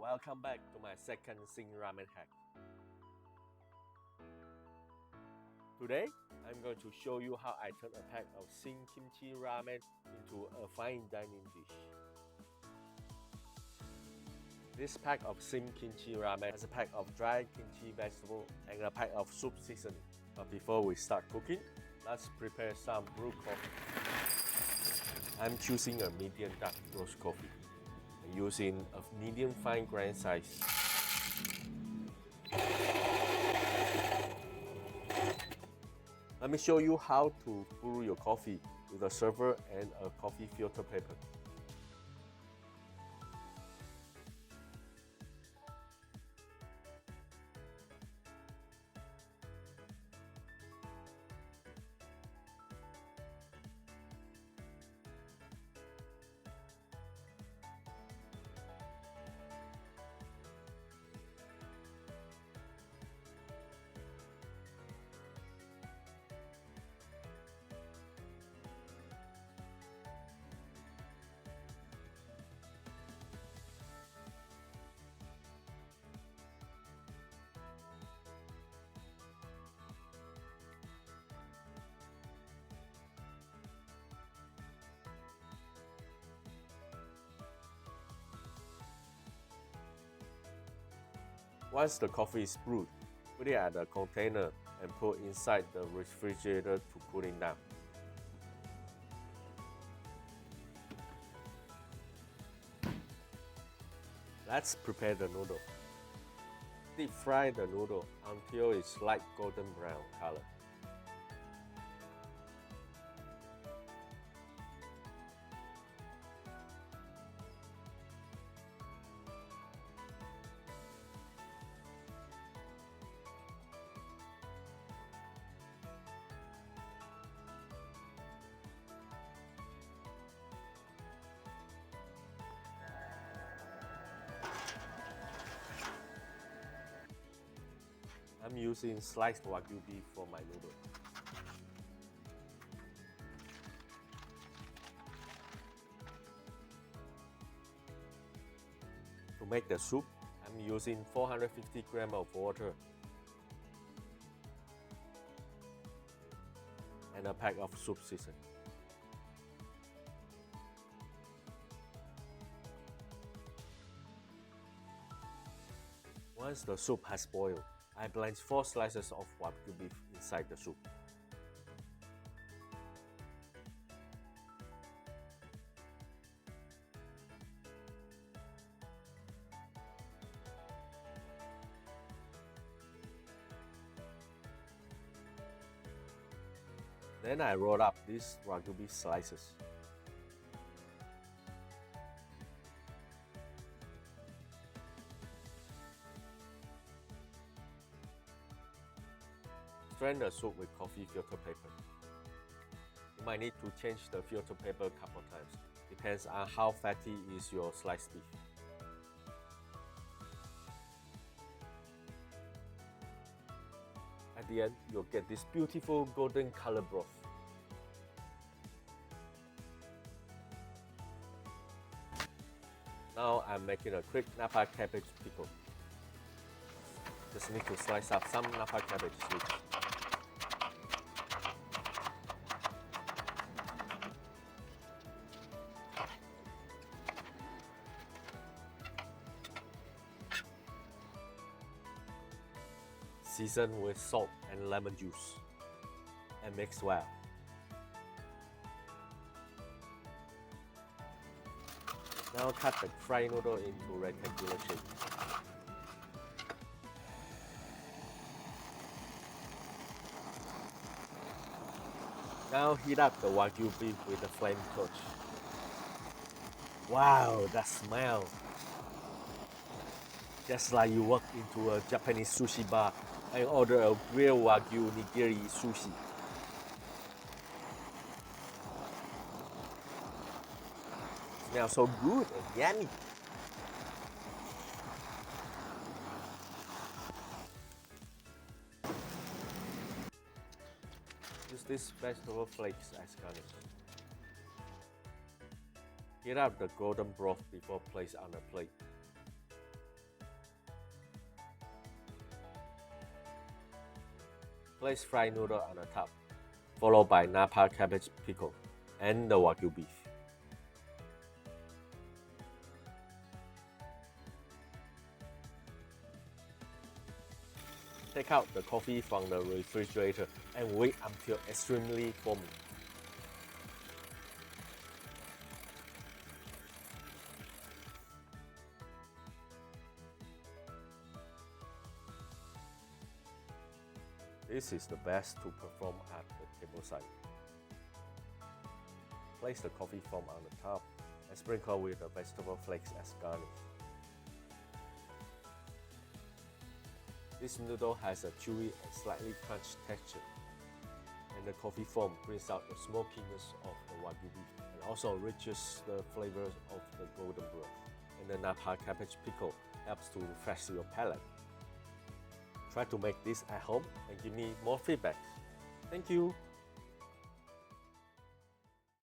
welcome back to my second Shin Ramen Hack. Today, I'm going to show you how I turn a pack of Shin Kimchi Ramen into a fine dining dish. This pack of Shin Kimchi Ramen has a pack of dried kimchi vegetable and a pack of soup seasoning. But before we start cooking, let's prepare some brew coffee. I'm choosing a medium dark roast coffee and using a medium fine grind size. Let me show you how to brew your coffee with a server and a coffee filter paper. Once the coffee is brewed, put it at a container and put inside the refrigerator to cool it down. Let's prepare the noodle. Deep fry the noodle until it's light golden brown color. I'm using sliced Wagyu beef for my noodle. To make the soup, I'm using 450 grams of water and a pack of soup seasoning. Once the soup has boiled, I blanch 4 slices of Wagyu beef inside the soup. Then I roll up these Wagyu beef slices. Strain the soup with coffee filter paper. You might need to change the filter paper a couple times. Depends on how fatty is your sliced beef. At the end, you'll get this beautiful golden color broth. Now I'm making a quick Napa cabbage pickle. Just need to slice up some Napa cabbage leaves. Season with salt and lemon juice and mix well. Now cut the fried noodle into rectangular shape. Now heat up the Wagyu beef with a flame torch. Wow, that smell! Just like you walk into a Japanese sushi bar and order a grilled Wagyu nigiri sushi. Smells so good and yummy. Use these vegetable flakes as garnish. Heat up the golden broth before placed on a plate. Place fried noodle on the top, followed by Napa cabbage pickle and the Wagyu beef. Take out the coffee from the refrigerator and wait until extremely foamy. This is the best to perform at the tableside. Place the coffee foam on the top and sprinkle with the vegetable flakes as garnish. This noodle has a chewy and slightly crunchy texture, and the coffee foam brings out the smokiness of the Wagyu beef and also enriches the flavors of the golden broth. And the Napa cabbage pickle helps to refresh your palate. Try to make this at home and give me more feedback. Thank you!